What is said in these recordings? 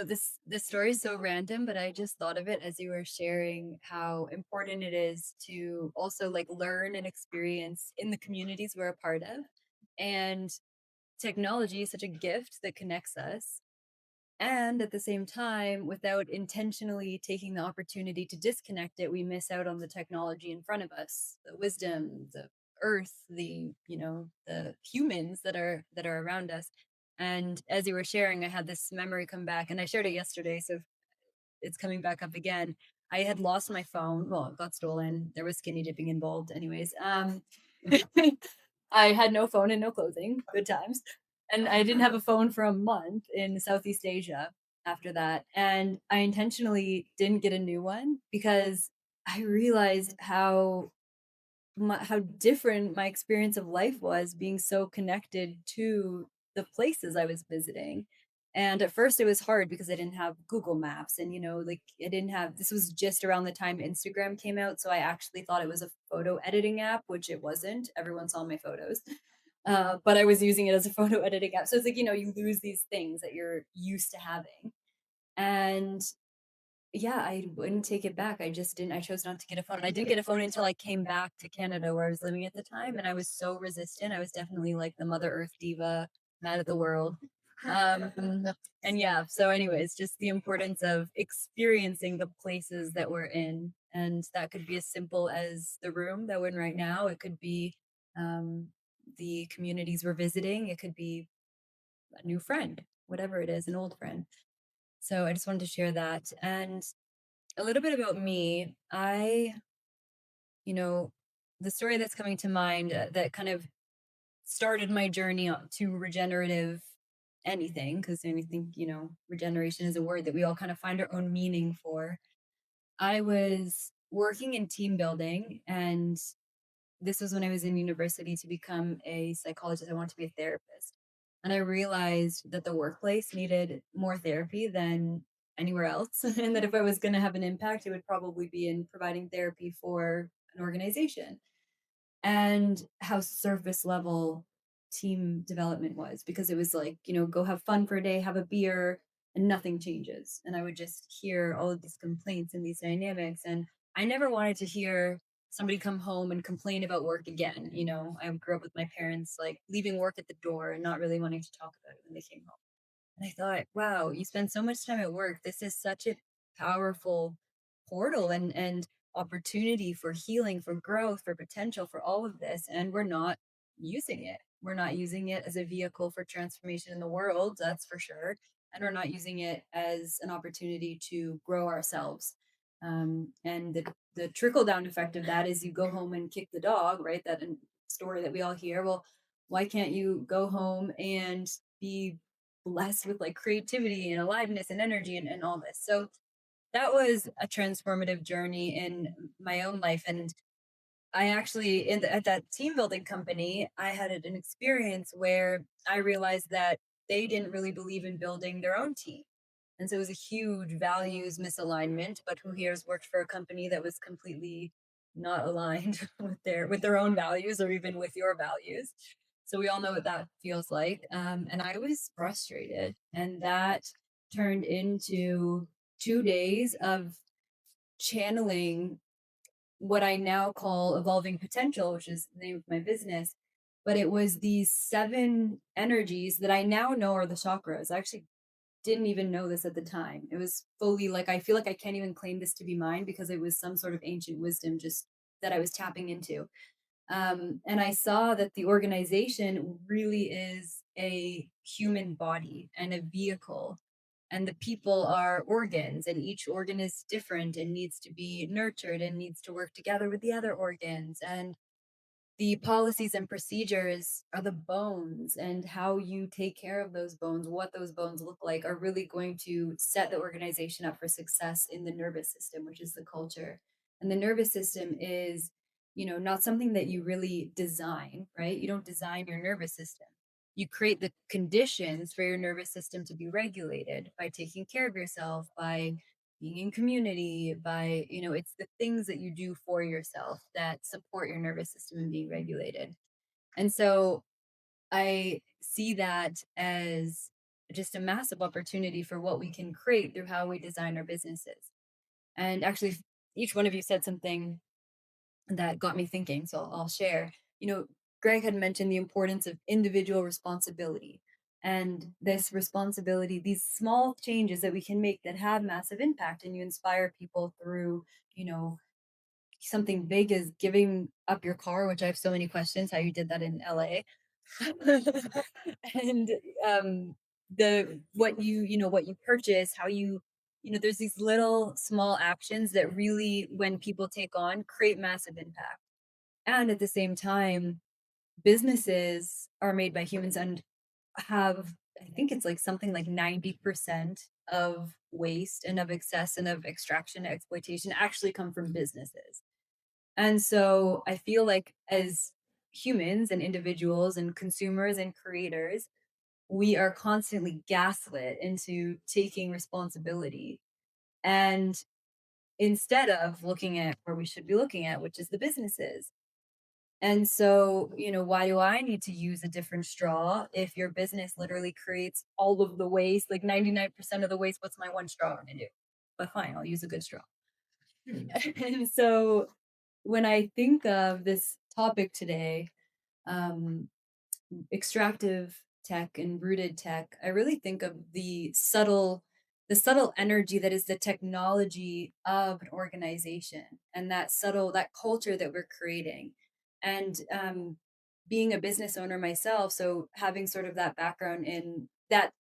this story is so random, but I just thought of it as you were sharing how important it is to also like learn and experience in the communities we're a part of. And technology is such a gift that connects us. And at the same time, without intentionally taking the opportunity to disconnect it, we miss out on the technology in front of us, the wisdom, the earth, the humans that are around us. And as you were sharing, I had this memory come back, and I shared it yesterday, so it's coming back up again. I had lost my phone. Well, it got stolen. There was skinny dipping involved, anyways. I had no phone and no clothing. Good times. And I didn't have a phone for a month in Southeast Asia after that. And I intentionally didn't get a new one because I realized how different my experience of life was being so connected to the places I was visiting. And at first it was hard because I didn't have Google Maps and like I didn't have this was just around the time Instagram came out, so I actually thought it was a photo editing app, which it wasn't. Everyone saw my photos. But I was using it as a photo editing app. So it's like, you lose these things that you're used to having. And yeah, I wouldn't take it back. I just didn't. I chose not to get a phone. And I didn't get a phone until I came back to Canada where I was living at the time. And I was so resistant. I was definitely like the Mother Earth diva, mad at the world. Um, and yeah, so, anyways, just the importance of experiencing the places that we're in. And that could be as simple as the room that we're in right now. It could be um, the communities we're visiting. It could be a new friend, whatever it is, an old friend. So I just wanted to share that. And a little bit about me. You know, the story that's coming to mind that kind of started my journey to regenerative anything, because anything, regeneration is a word that we all kind of find our own meaning for. I was working in team building, and this was when I was in university to become a psychologist. I wanted to be a therapist. And I realized that the workplace needed more therapy than anywhere else. And that if I was going to have an impact, it would probably be in providing therapy for an organization, and how surface level team development was, because it was like, go have fun for a day, have a beer, and nothing changes. And I would just hear all of these complaints and these dynamics. And I never wanted to hear somebody come home and complain about work again. I grew up with my parents like leaving work at the door and not really wanting to talk about it when they came home. And I thought, wow, you spend so much time at work. This is such a powerful portal and opportunity for healing, for growth, for potential, for all of this. And we're not using it. We're not using it as a vehicle for transformation in the world, that's for sure. And we're not using it as an opportunity to grow ourselves. And the trickle down effect of that is you go home and kick the dog, right? That story that we all hear. Well, why can't you go home and be blessed with like creativity and aliveness and energy and all this? So that was a transformative journey in my own life. And I actually, at that team building company, I had an experience where I realized that they didn't really believe in building their own team. And so it was a huge values misalignment. But who here has worked for a company that was completely not aligned with their own values or even with your values? So we all know what that feels like. And I was frustrated, and that turned into 2 days of channeling what I now call evolving potential, which is the name of my business. But it was these 7 energies that I now know are the chakras. I actually didn't even know this at the time. It was fully like, I feel like I can't even claim this to be mine because it was some sort of ancient wisdom just that I was tapping into. And I saw that the organization really is a human body and a vehicle, and the people are organs, and each organ is different and needs to be nurtured and needs to work together with the other organs. And the policies and procedures are the bones, and how you take care of those bones, what those bones look like, are really going to set the organization up for success in the nervous system, which is the culture. And the nervous system is, not something that you really design, right? You don't design your nervous system. You create the conditions for your nervous system to be regulated by taking care of yourself, by being in community, by, it's the things that you do for yourself that support your nervous system and being regulated. And so I see that as just a massive opportunity for what we can create through how we design our businesses. And actually, each one of you said something that got me thinking. So I'll share. You know, Greg had mentioned the importance of individual responsibility. And this responsibility, these small changes that we can make that have massive impact, and you inspire people through, you know, something big as giving up your car, which I have so many questions how you did that in LA. And the what you know what you purchase, how you there's these little small actions that really, when people take on, create massive impact. And at the same time, businesses are made by humans and have, I think it's like something like 90% of waste and of excess and of extraction and exploitation actually come from businesses. And so I feel like as humans and individuals and consumers and creators, we are constantly gaslit into taking responsibility. And instead of looking at where we should be looking at, which is the businesses. And so, why do I need to use a different straw if your business literally creates all of the waste, like 99% of the waste? What's my one straw going to do? But fine, I'll use a good straw. And so when I think of this topic today, um, extractive tech and rooted tech, I really think of the subtle energy that is the technology of an organization, and that culture that we're creating. And being a business owner myself, so having sort of that background in that,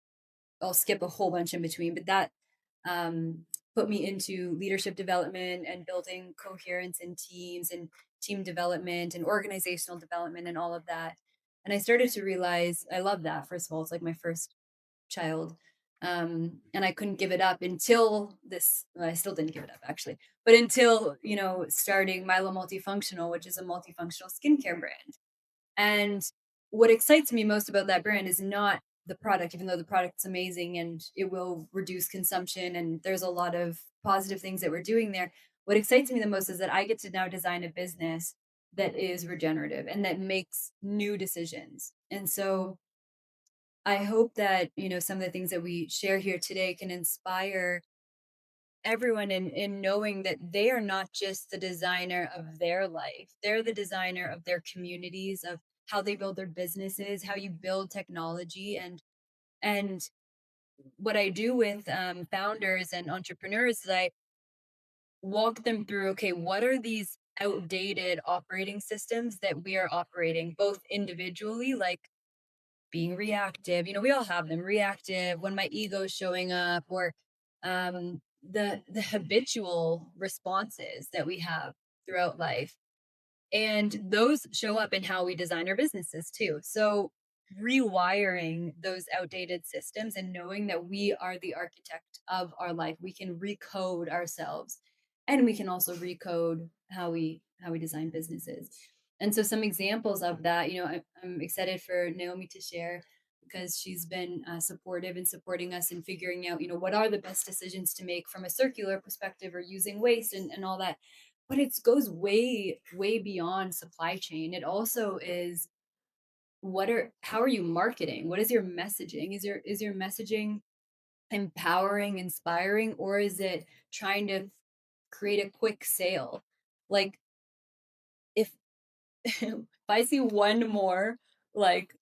I'll skip a whole bunch in between, but that um, put me into leadership development and building coherence in teams and team development and organizational development and all of that. And I started to realize I love that. First of all, it's like my first child. And I couldn't give it up until this. Well, I still didn't give it up actually, but until, starting Milo Multifunctional, which is a multifunctional skincare brand. And what excites me most about that brand is not the product, even though the product's amazing and it will reduce consumption. And there's a lot of positive things that we're doing there. What excites me the most is that I get to now design a business that is regenerative and that makes new decisions. And so I hope that, some of the things that we share here today can inspire everyone in knowing that they are not just the designer of their life. They're the designer of their communities, of how they build their businesses, how you build technology. And what I do with founders and entrepreneurs is I walk them through, okay, what are these outdated operating systems that we are operating both individually, like being reactive. We all have them, reactive when my ego is showing up, or the habitual responses that we have throughout life. And those show up in how we design our businesses too. So rewiring those outdated systems and knowing that we are the architect of our life, we can recode ourselves, and we can also recode how we design businesses. And so some examples of that, I'm excited for Naomi to share, because she's been supportive in supporting us in figuring out, what are the best decisions to make from a circular perspective or using waste and all that. But it goes way, way beyond supply chain. It also is, how are you marketing? What is your messaging? Is your messaging empowering, inspiring, or is it trying to create a quick sale? Like, if if I see one more like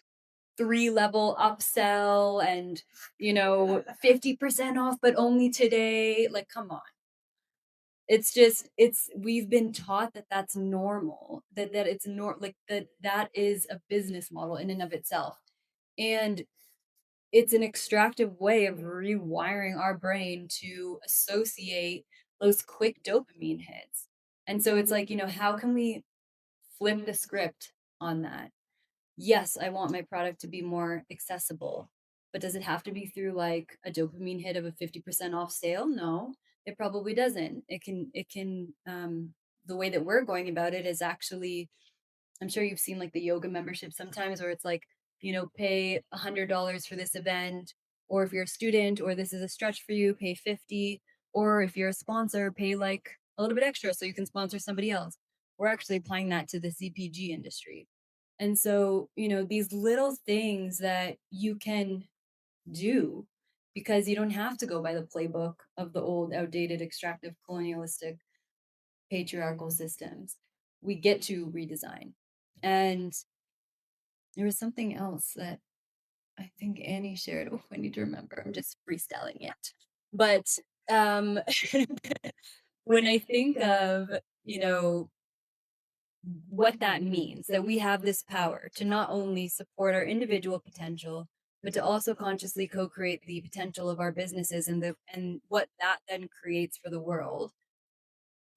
3-level upsell and 50% off but only today, like, come on. It's just, we've been taught that that's normal, that it's like that is a business model in and of itself. And it's an extractive way of rewiring our brain to associate those quick dopamine hits. And so it's like, how can we flip the script on that? Yes, I want my product to be more accessible, but does it have to be through like a dopamine hit of a 50% off sale? No, it probably doesn't. The way that we're going about it is actually, I'm sure you've seen like the yoga membership sometimes where it's like, pay $100 for this event, or if you're a student or this is a stretch for you, pay 50, or if you're a sponsor, pay like a little bit extra so you can sponsor somebody else. We're actually applying that to the CPG industry. And so, these little things that you can do, because you don't have to go by the playbook of the old, outdated, extractive, colonialistic, patriarchal systems. We get to redesign. And there was something else that I think Annie shared. Oh, I need to remember. I'm just freestyling it. But um, when I think of, you know, what that means, that we have this power to not only support our individual potential, but to also consciously co-create the potential of our businesses and what that then creates for the world.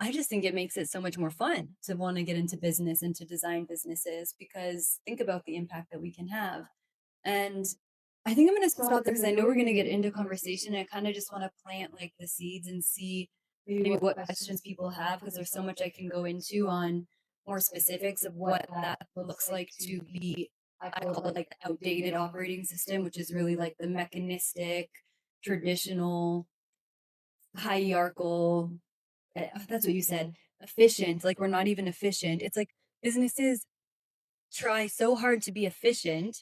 I just think it makes it so much more fun to want to get into business and to design businesses, because think about the impact that we can have. And I think I'm going to stop there because I know we're going to get into conversation. I kind of just want to plant like the seeds and see maybe what questions people have, because there's so much I can go into on more specifics of what that looks like to be, I call it like the outdated operating system, which is really like the mechanistic, traditional, hierarchical, that's what you said, efficient. Like we're not even efficient. It's like businesses try so hard to be efficient,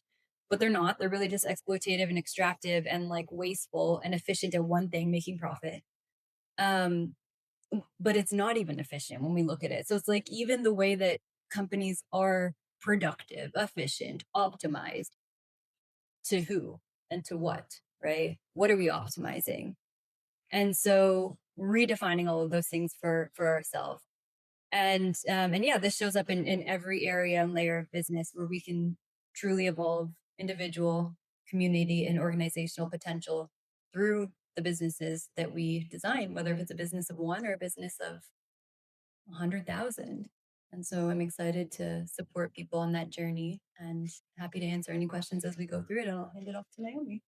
but they're not. They're really just exploitative and extractive and like wasteful and efficient at one thing, making profit. Um, but it's not even efficient when we look at it. So it's like even the way that companies are productive, efficient, optimized, to who and to what, right? What are we optimizing? And so redefining all of those things for ourselves. And yeah, this shows up in every area and layer of business where we can truly evolve individual, community, and organizational potential through the businesses that we design, whether if it's a business of one or a business of 100,000. And so I'm excited to support people on that journey and happy to answer any questions as we go through it. And I'll hand it off to Naomi.